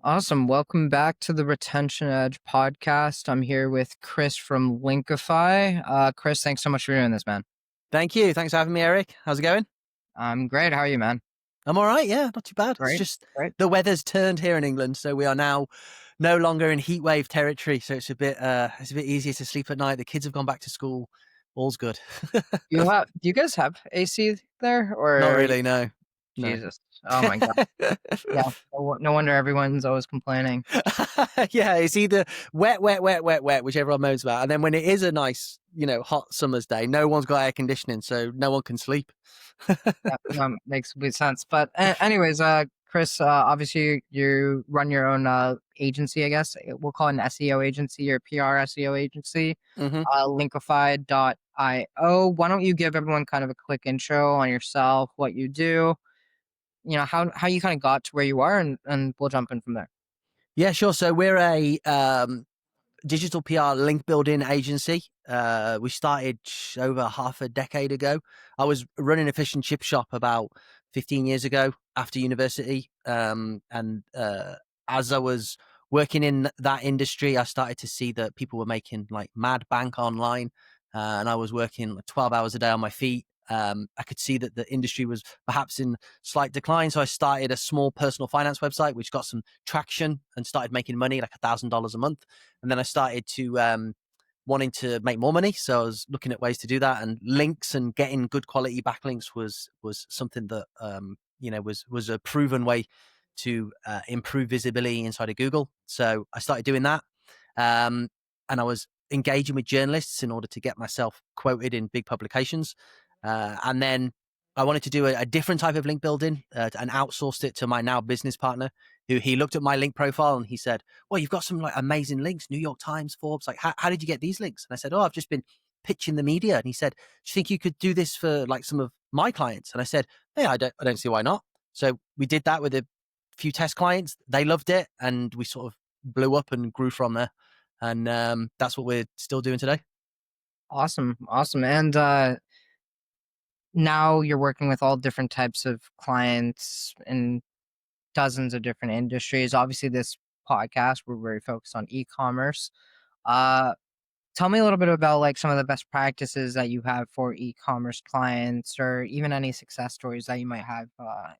Awesome. Welcome back to the Retention Edge podcast. I'm here with Chris from Linkifi. Chris, thanks so much for doing this, man. Thank you. Thanks for having me, Eric. How's it going? I'm great. How are you, man? I'm all right. Yeah, not too bad. It's Great. just Great. the weather's turned here in England, so we are now no longer in heat wave territory. So it's a bit easier to sleep at night. The kids have gone back to school. All's good. Do you guys have AC there, Not or really. No. No. Jesus? Oh my God. Yeah. No wonder everyone's always complaining. Yeah, it's either wet, wet, wet, wet, wet, which everyone moans about, and then when it is a nice, hot summer's day, no one's got air conditioning, so no one can sleep. Makes complete sense. But anyways, Chris, obviously you run your own agency, I guess. We'll call it an SEO agency or PR SEO agency, hmm Linkify.io. Why don't you give everyone kind of a quick intro on yourself, what you do, how you kind of got to where you are, and we'll jump in from there. Yeah, sure. So we're a digital PR link building agency. We started over half a decade ago. I was running a fish and chip shop about 15 years ago after university. And as I was working in that industry, I started to see that people were making like mad bank online. And I was working like 12 hours a day on my feet. I could see that the industry was perhaps in slight decline. So I started a small personal finance website, which got some traction and started making money, like $1,000 a month. And then I started to wanting to make more money. So I was looking at ways to do that, and links and getting good quality backlinks was something that was a proven way to improve visibility inside of Google. So I started doing that, and I was engaging with journalists in order to get myself quoted in big publications. And then I wanted to do a different type of link building and outsourced it to my now business partner, who he looked at my link profile and he said, well, you've got some like amazing links, New York Times, Forbes. Like, how did you get these links? And I said, oh, I've just been pitching the media. And he said, do you think you could do this for like some of my clients? And I said, yeah, I don't see why not. So we did that with a few test clients. They loved it. And we sort of blew up and grew from there. And that's what we're still doing today. Awesome. And now you're working with all different types of clients in dozens of different industries. Obviously, this podcast, we're very focused on e-commerce. Uh, Tell me a little bit about like some of the best practices that you have for e-commerce clients, or even any success stories that you might have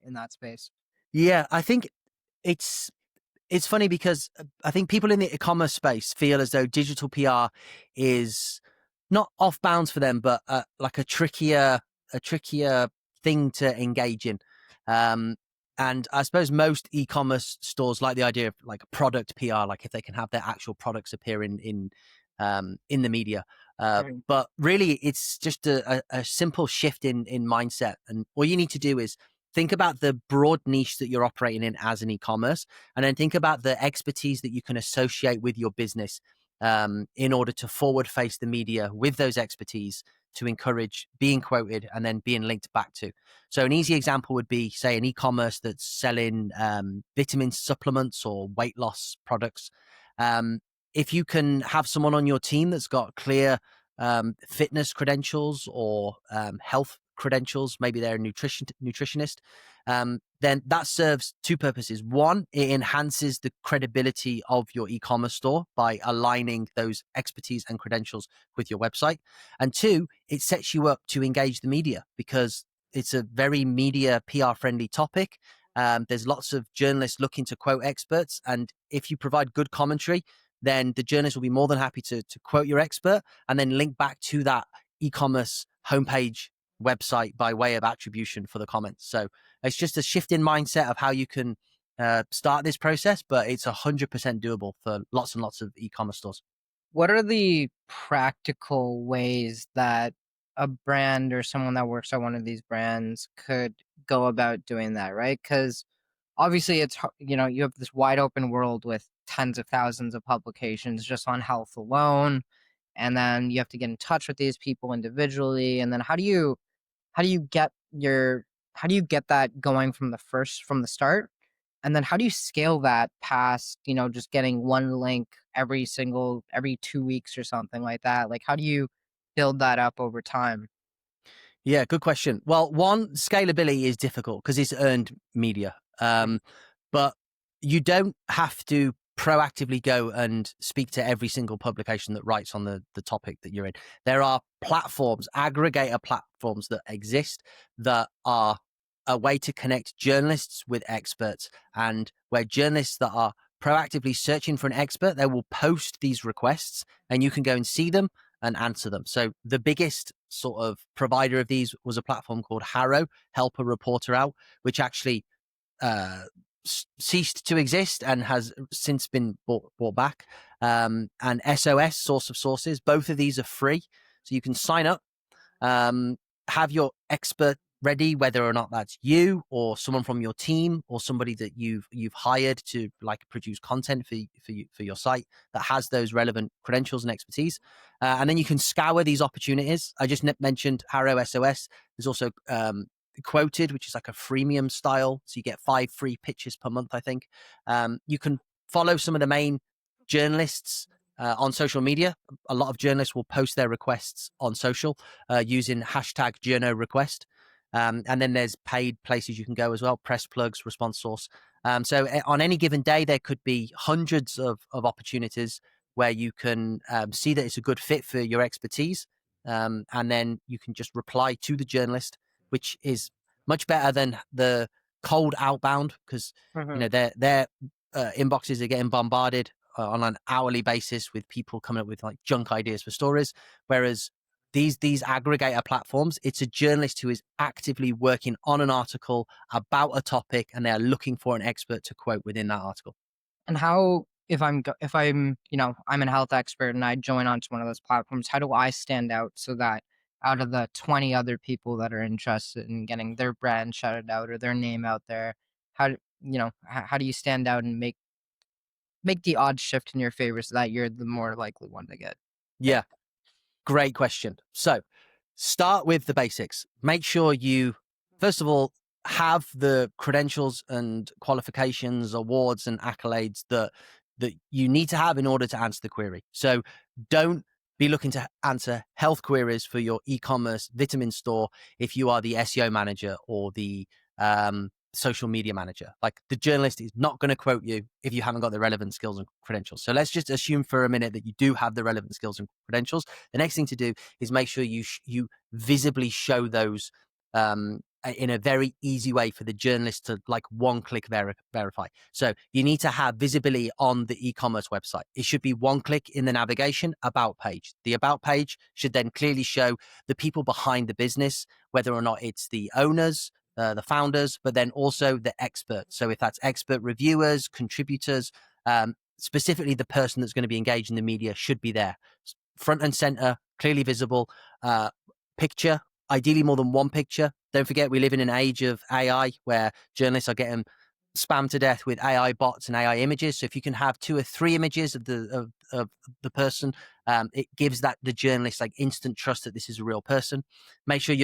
in that space. Yeah, I think it's it's funny because I think people in the e-commerce space feel as though digital PR is not off bounds for them, but like a trickier thing to engage in. Um, and I suppose most e-commerce stores like the idea of like product PR, like if they can have their actual products appear in the media. Right. But really, it's just a simple shift in mindset, and all you need to do is think about the broad niche that you're operating in as an e-commerce, and then think about the expertise that you can associate with your business in order to forward face the media with those expertise to encourage being quoted and then being linked back to. So an easy example would be, say, an e-commerce that's selling vitamin supplements or weight loss products. Um, if you can have someone on your team that's got clear fitness credentials or health credentials, maybe they're a nutritionist, then that serves two purposes. One, it enhances the credibility of your e-commerce store by aligning those expertise and credentials with your website. And two, it sets you up to engage the media because it's a very media PR friendly topic. There's lots of journalists looking to quote experts. And if you provide good commentary, then the journalist will be more than happy to quote your expert and then link back to that e-commerce homepage website by way of attribution for the comments. So it's just a shift in mindset of how you can start this process, but it's 100% doable for lots and lots of e-commerce stores. What are the practical ways that a brand or someone that works at one of these brands could go about doing that, right? Because obviously you have this wide open world with tens of thousands of publications just on health alone, and then you have to get in touch with these people individually, and then how do you get your how do you get that going from the start, and then how do you scale that past just getting one link every 2 weeks or something like that? Like, how do you build that up over time? Yeah, good question. Well, one, scalability is difficult because it's earned media. But you don't have to proactively go and speak to every single publication that writes on the topic that you're in. There are platforms, aggregator platforms that exist that are a way to connect journalists with experts, and where journalists that are proactively searching for an expert, they will post these requests and you can go and see them and answer them. So the biggest sort of provider of these was a platform called HARO, Help a Reporter Out, which actually uh, ceased to exist and has since been bought back. And SOS, Source of Sources, both of these are free. So you can sign up, um, have your expert ready, whether or not that's you or someone from your team or somebody that you've hired to like produce content for your site that has those relevant credentials and expertise. And then you can scour these opportunities. I just mentioned Harrow SOS. There's also Qwoted, which is like a freemium style, so you get 5 free pitches per month, I think. You can follow some of the main journalists on social media. A lot of journalists will post their requests on social using hashtag journo request. And then there's paid places you can go as well, press plugs, response source. So on any given day, there could be hundreds of opportunities where you can see that it's a good fit for your expertise. And then you can just reply to the journalist, which is much better than the cold outbound, because Mhm. their inboxes are getting bombarded on an hourly basis with people coming up with like junk ideas for stories. Whereas these aggregator platforms, it's a journalist who is actively working on an article about a topic and they are looking for an expert to quote within that article. And how, if I'm, I'm a health expert and I join onto one of those platforms, how do I stand out so that out of the 20 other people that are interested in getting their brand shouted out or their name out there, how do you stand out and make the odds shift in your favor so that you're the more likely one to get Yeah, picked? great question. So start with the basics. Make sure you, first of all, have the credentials and qualifications, awards, and accolades that you need to have in order to answer the query. So don't be looking to answer health queries for your e-commerce vitamin store if you are the SEO manager or the social media manager. Like, the journalist is not going to quote you if you haven't got the relevant skills and credentials. So let's just assume for a minute that you do have the relevant skills and credentials. The next thing to do is make sure you visibly show those in a very easy way for the journalist to like one click verify. So you need to have visibility on the e-commerce website. It should be one click in the navigation about page. The about page should then clearly show the people behind the business, whether or not it's the owners, the founders, but then also the experts. So if that's expert reviewers, contributors, specifically the person that's going to be engaged in the media should be there, front and center, clearly visible. Picture, ideally more than one picture. Don't forget, we live in an age of AI where journalists are getting spammed to death with AI bots and AI images. So if you can have 2 or 3 images of the person, it gives that the journalist like instant trust that this is a real person. Make sure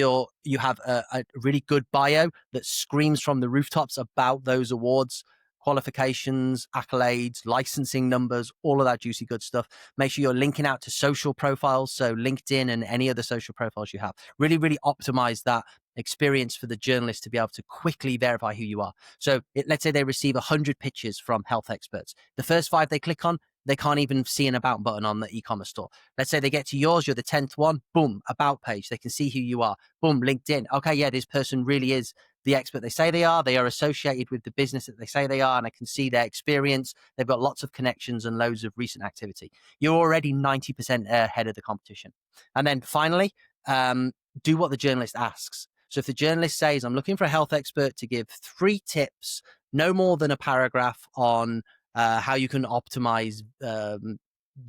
you have a really good bio that screams from the rooftops about those awards, qualifications, accolades, licensing numbers, all of that juicy good stuff. Make sure you're linking out to social profiles, so LinkedIn and any other social profiles you have. Really, really optimize that experience for the journalist to be able to quickly verify who you are. So let's say they receive 100 pitches from health experts. The first 5 they click on, they can't even see an about button on the e-commerce store. Let's say they get to yours, you're the 10th one, boom, about page. They can see who you are. Boom, LinkedIn. Okay, yeah, this person really is the expert they say they are. They are associated with the business that they say they are, and I can see their experience. They've got lots of connections and loads of recent activity. You're already 90% ahead of the competition. And then finally, do what the journalist asks. So if the journalist says, I'm looking for a health expert to give 3 tips, no more than a paragraph on how you can optimize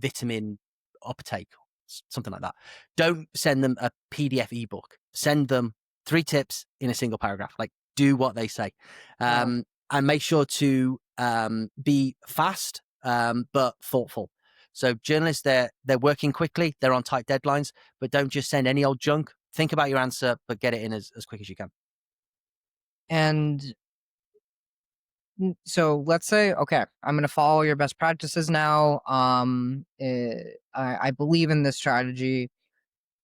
vitamin uptake, something like that. Don't send them a PDF ebook. Send them 3 tips in a single paragraph. Like, do what they say, Uh, and make sure to be fast but thoughtful. So journalists, they're working quickly, they're on tight deadlines, but don't just send any old junk. Think about your answer, but get it in as quick as you can. and so let's say, okay, I'm going to follow your best practices now. I believe in this strategy.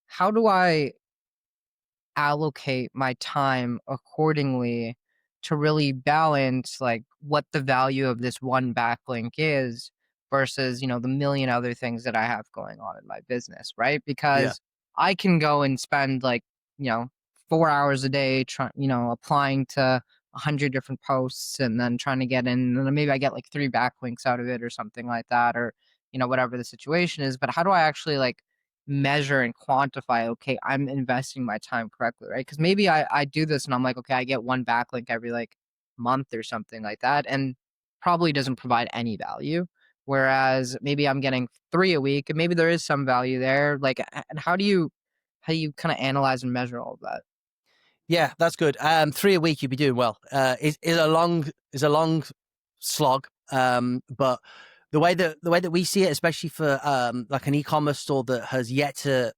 How do I allocate my time accordingly to really balance like what the value of this one backlink is versus, the million other things that I have going on in my business, right? Yeah. Because I can go and spend like, 4 hours a day applying to 100 different posts and then trying to get in, and then maybe I get like 3 backlinks out of it or something like that, or whatever the situation is. But how do I actually like measure and quantify, okay, I'm investing my time correctly, right? Because maybe I do this and I'm like, okay, I get 1 backlink every like month or something like that, and probably doesn't provide any value. Whereas maybe I'm getting 3 a week, and maybe there is some value there. Like, and how do you kind of analyze and measure all of that? Yeah, that's good. 3 a week, you'd be doing well. Is a long slog. But the way that we see it, especially for like an e-commerce store that has yet to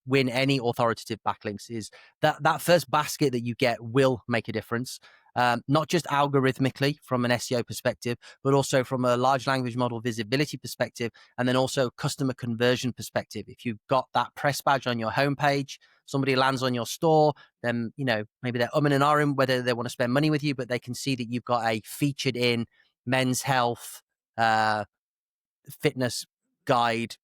win any authoritative backlinks, is that first basket that you get will make a difference. Not just algorithmically from an SEO perspective, but also from a large language model visibility perspective, and then also customer conversion perspective. If you've got that press badge on your homepage, somebody lands on your store, then maybe they're and ahhing whether they want to spend money with you, but they can see that you've got a featured in men's health, uh, fitness guide,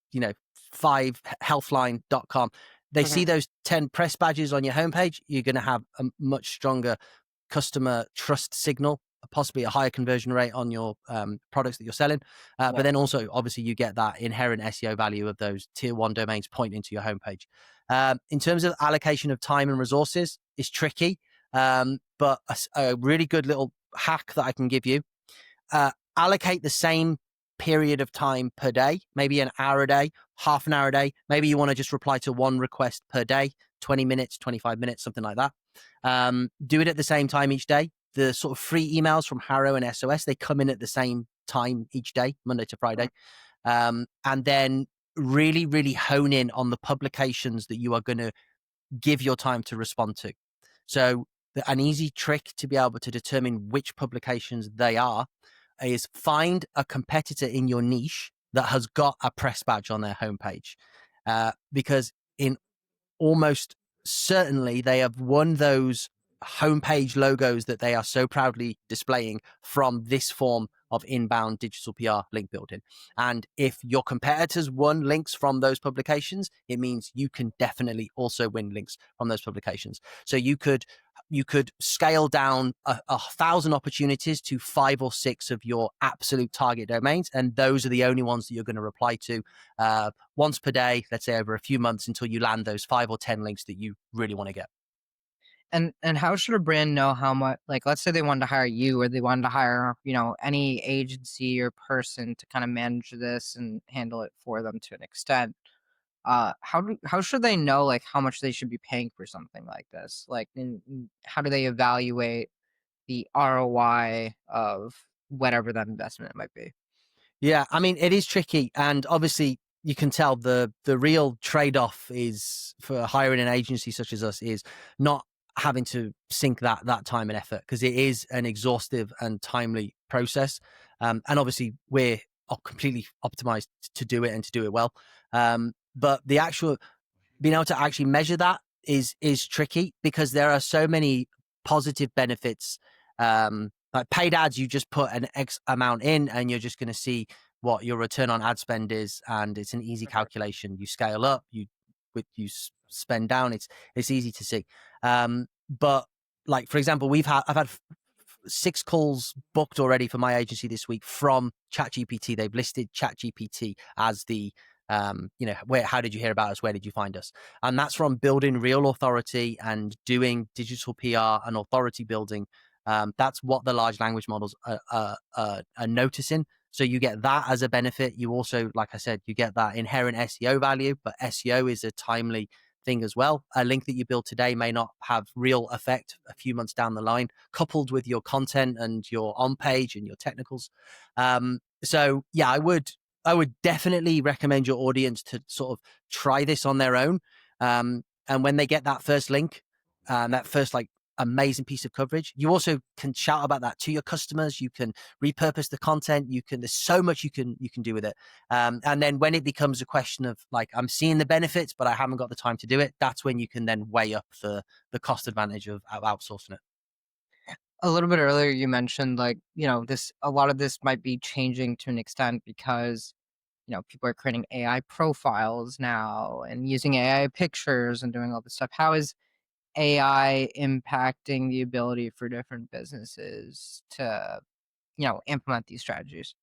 5healthline.com. They see Mhm. those 10 press badges on your homepage, you're going to have a much stronger customer trust signal, possibly a higher conversion rate on your products that you're selling. But Yeah. then also, obviously, you get that inherent SEO value of those tier 1 domains pointing to your homepage. In terms of allocation of time and resources, it's tricky, but a really good little hack that I can give you: allocate the same period of time per day, maybe an hour a day, half an hour a day. Maybe you want to just reply to one request per day, 20 minutes, 25 minutes, something like that. Do it at the same time each day. The sort of free emails from HARO and SOS, they come in at the same time each day, Monday to Friday. And then really, really hone in on the publications that you are going to give your time to respond to. So an easy trick to be able to determine which publications they are is find a competitor in your niche that has got a press badge on their homepage. Because in almost certainly they have won those homepage logos that they are so proudly displaying from this form of inbound digital PR link building. And if your competitors won links from those publications, it means you can definitely also win links from those publications. So you could scale down 1,000 opportunities to 5 or 6 of your absolute target domains, and those are the only ones that you're going to reply to once per day, let's say over a few months, until you land those 5 or 10 links that you really want to get. And how should a brand know how much, like, let's say they wanted to hire you, or they wanted to hire, any agency or person to kind of manage this and handle it for them to an extent. How should they know like how much they should be paying for something like this? Like, how do they evaluate the ROI of whatever that investment might be? Yeah, I mean, it is tricky, and obviously you can tell the real trade-off is for hiring an agency such as us is not having to sink that time and effort, because it is an exhaustive and timely process. And obviously we're completely optimized to do it and to do it well. But the actual being able to actually measure that is tricky, because there are so many positive benefits. Like paid ads, you just put an X amount in and you're just going to see what your return on ad spend is, and it's an easy Mhm. calculation. You scale up, you spend down. It's easy to see. But like, for example, I've had 6 calls booked already for my agency this week from ChatGPT. They've listed ChatGPT as the how did you hear about us? Where did you find us? And that's from building real authority and doing digital PR and authority building. That's what the large language models are noticing. So you get that as a benefit. You also, like I said, you get that inherent SEO value, but SEO is a timely thing as well. A link that you build today may not have real effect a few months down the line, coupled with your content and your on page and your technicals. So yeah, I would definitely recommend your audience to sort of try this on their own. And when they get that first link, that first like amazing piece of coverage, you also can shout about that to your customers. You can repurpose the content. There's so much you can do with it. And then when it becomes a question of like, I'm seeing the benefits, but I haven't got the time to do it, that's when you can then weigh up the cost advantage of outsourcing it. a little bit earlier you mentioned like, this a lot of this might be changing to an extent because, people are creating AI profiles now and using AI pictures and doing all this stuff. How is AI impacting the ability for different businesses to, implement these strategies?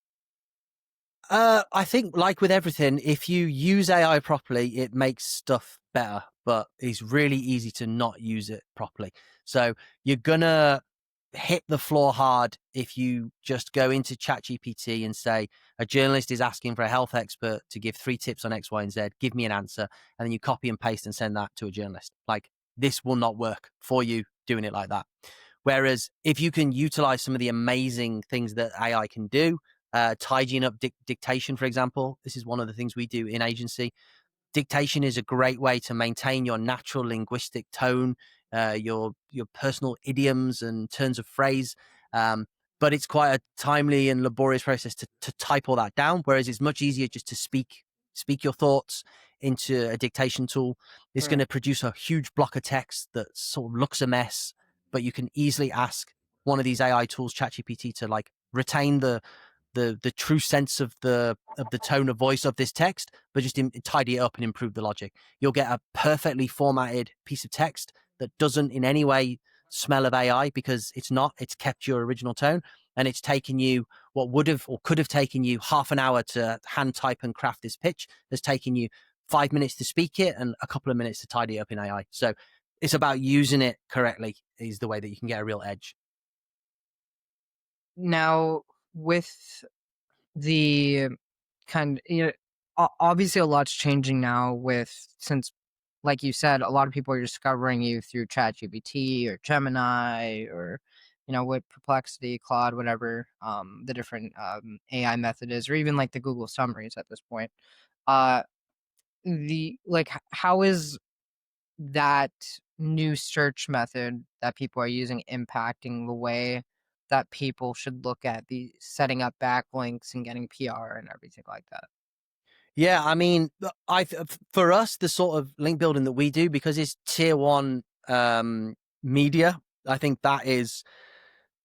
I think, like with everything, if you use AI properly, it makes stuff better, but it's really easy to not use it properly. So you're gonna hit the floor hard if you just go into ChatGPT and say, a journalist is asking for a health expert to give 3 tips on X, Y, and Z. Give me an answer. And then you copy and paste and send that to a journalist. Like, this will not work for you doing it like that. Whereas if you can utilize some of the amazing things that AI can do, tidying up dictation, for example, this is one of the things we do in agency. Dictation is a great way to maintain your natural linguistic tone, your personal idioms and turns of phrase. But it's quite a timely and laborious process to type all that down. Whereas it's much easier just to speak your thoughts into a dictation tool. It's going Right. to produce a huge block of text that sort of looks a mess, but you can easily ask one of these AI tools, ChatGPT, to like retain the true sense of the tone of voice of this text, but just tidy it up and improve the logic. You'll get a perfectly formatted piece of text that doesn't in any way smell of AI, because it's not. It's kept your original tone, and it's taken you what would have or could have taken you half an hour to hand type and craft this pitch. Has taken you 5 minutes to speak it and a couple of minutes to tidy it up in AI. So it's about using it correctly is the way that you can get a real edge. Now, with the kind obviously a lot's changing now with since like you said, a lot of people are discovering you through ChatGPT or Gemini or what Perplexity, Claude, whatever the different AI method is, or even like the Google summaries at this point. Uh the like how is that new search method that people are using impacting the way that people should look at the setting up backlinks and getting PR and everything like that? Yeah, I mean, for us, the sort of link building that we do, because it's tier 1 media, I think that is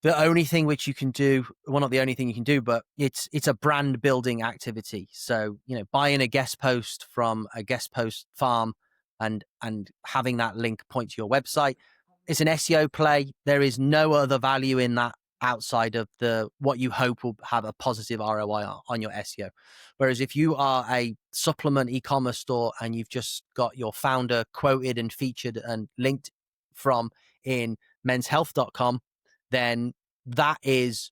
the only thing which you can do. Well, not the only thing you can do, but it's a brand building activity. So, buying a guest post from a guest post farm and having that link point to your website, it's an SEO play. There is no other value in that outside of the what you hope will have a positive ROI on your SEO. Whereas if you are a supplement e-commerce store and you've just got your founder quoted and featured and linked from in menshealth.com, then that is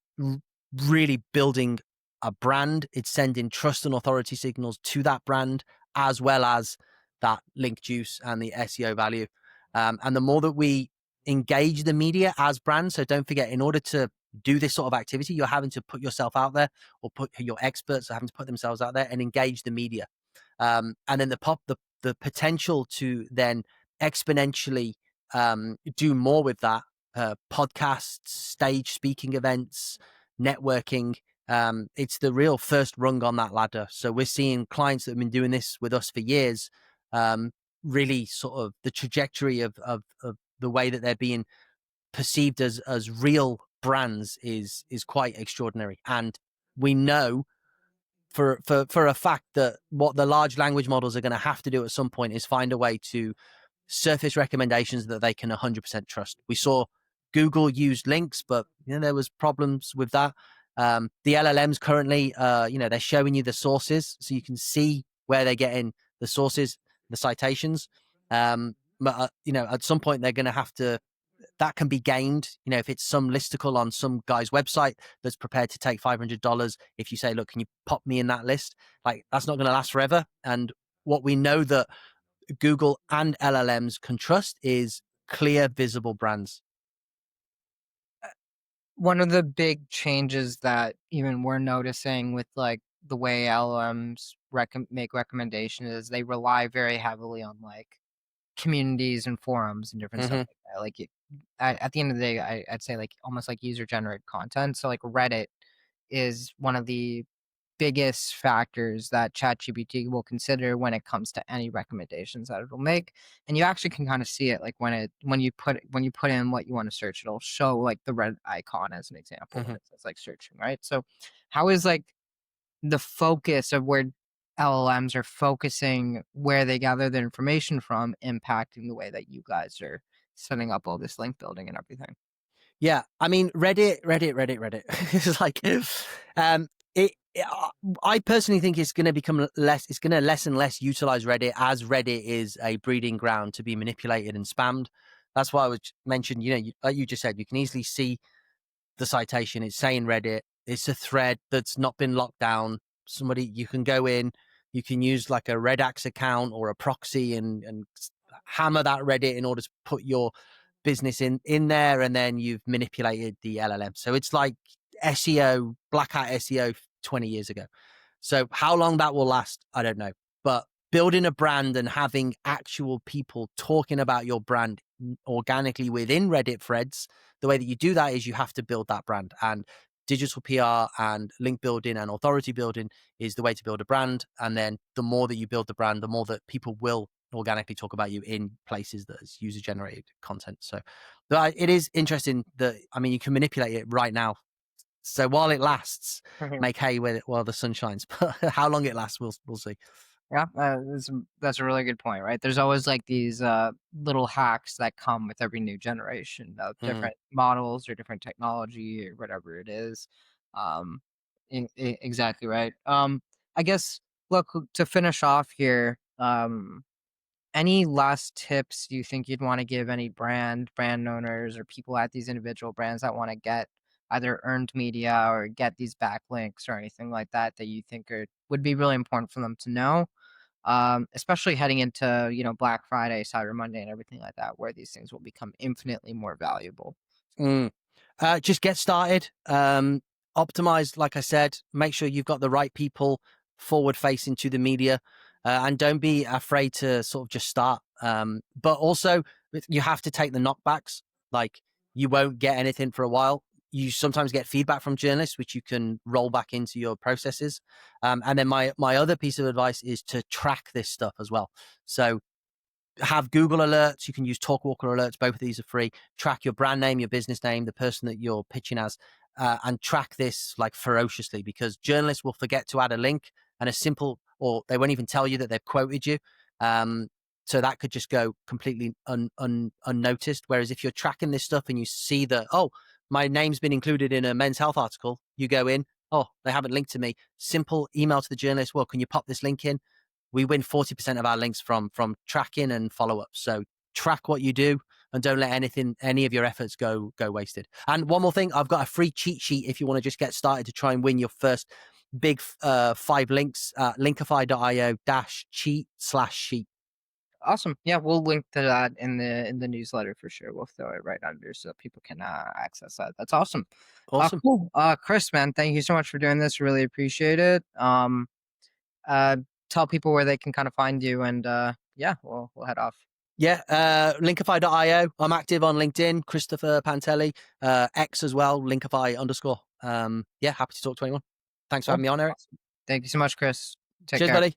really building a brand. It's sending trust and authority signals to that brand, as well as that link juice and the SEO value. And the more that we engage the media as brands, so don't forget, in order to do this sort of activity, you're having to put yourself out there, or put your experts are having to put themselves out there and engage the media. And then the potential to then exponentially do more with that, podcasts, stage speaking events, networking. It's the real first rung on that ladder. So we're seeing clients that have been doing this with us for years, really sort of the trajectory of the way that they're being perceived as real brands is quite extraordinary. And we know for a fact that what the large language models are going to have to do at some point is find a way to surface recommendations that they can 100% trust. We saw Google used links, but there was problems with that. The LLMs currently, they're showing you the sources, so you can see where they're getting the sources, the citations. But at some point they're going to have to. That can be gained. If it's some listicle on some guy's website that's prepared to take $500, if you say, "Look, can you pop me in that list?" Like, that's not going to last forever. And what we know that Google and LLMs can trust is clear, visible brands. One of the big changes that even we're noticing with like the way LMs make recommendations is they rely very heavily on like communities and forums and different stuff Mm-hmm. like that. Like at the end of the day, I'd say like almost like user generated content. So like Reddit is one of the biggest factors that ChatGPT will consider when it comes to any recommendations that it'll make. And you actually can kind of see it like when you put in what you want to search, it'll show like the red icon as an example when Mhm. it says like searching, right? So how is like the focus of where LLMs are focusing where they gather their information from impacting the way that you guys are setting up all this link building and everything? Yeah, I mean, Reddit. It's like, it. I personally think it's going to become less. It's going to less and less utilize Reddit, as Reddit is a breeding ground to be manipulated and spammed. That's why I was mentioned. Like you just said, you can easily see the citation. It's saying Reddit. It's a thread that's not been locked down. Somebody, you can go in, you can use like a Redax account or a proxy and hammer that Reddit in order to put your business in there, and then you've manipulated the LLM. So it's like SEO, black hat SEO 20 years ago. So how long that will last, I don't know. But building a brand and having actual people talking about your brand organically within Reddit threads, the way that you do that is you have to build that brand. And digital PR and link building and authority building is the way to build a brand. And then the more that you build the brand, the more that people will organically talk about you in places that is user generated content. So but it is interesting that, I mean, you can manipulate it right now. So while it lasts, make hay with it while the sun shines. But how long it lasts, we'll see. Yeah, that's a really good point, right? There's always like these little hacks that come with every new generation of Mm. different models or different technology or whatever it is. Um, exactly right. I guess look to finish off here. Any last tips you think you'd want to give any brand owners, or people at these individual brands that want to get either earned media or get these backlinks or anything like that that you think would be really important for them to know? Especially heading into, Black Friday, Cyber Monday, and everything like that, where these things will become infinitely more valuable. Mm. Just get started. Optimize, like I said, make sure you've got the right people forward facing to the media, and don't be afraid to sort of just start. But also, you have to take the knockbacks. Like, you won't get anything for a while. You sometimes get feedback from journalists, which you can roll back into your processes. And then my other piece of advice is to track this stuff as well. So have Google alerts. You can use Talkwalker alerts. Both of these are free. Track your brand name, your business name, the person that you're pitching as, and track this like ferociously, because journalists will forget to add a link and a simple, or they won't even tell you that they've quoted you. So that could just go completely unnoticed. Whereas if you're tracking this stuff and you see that, oh, my name's been included in a Men's Health article, you go in, oh, they haven't linked to me. Simple email to the journalist. Well, can you pop this link in? We win 40% of our links from tracking and follow-ups. So track what you do and don't let any of your efforts go wasted. And one more thing, I've got a free cheat sheet if you want to just get started to try and win your first big 5 links, linkify.io -cheat/sheet. Awesome. Yeah, we'll link to that in the newsletter for sure. We'll throw it right under so people can access that. That's awesome. Awesome. Cool. Chris, man, thank you so much for doing this. Really appreciate it. Uh, tell people where they can kind of find you, and yeah, we'll head off. Yeah, linkify.io. I'm active on LinkedIn, Christopher Panteli, X as well, linkify_. Yeah, happy to talk to anyone. Thanks for Cool. having me on, Eric. Awesome. Thank you so much, Chris. Take Cheers, care. buddy.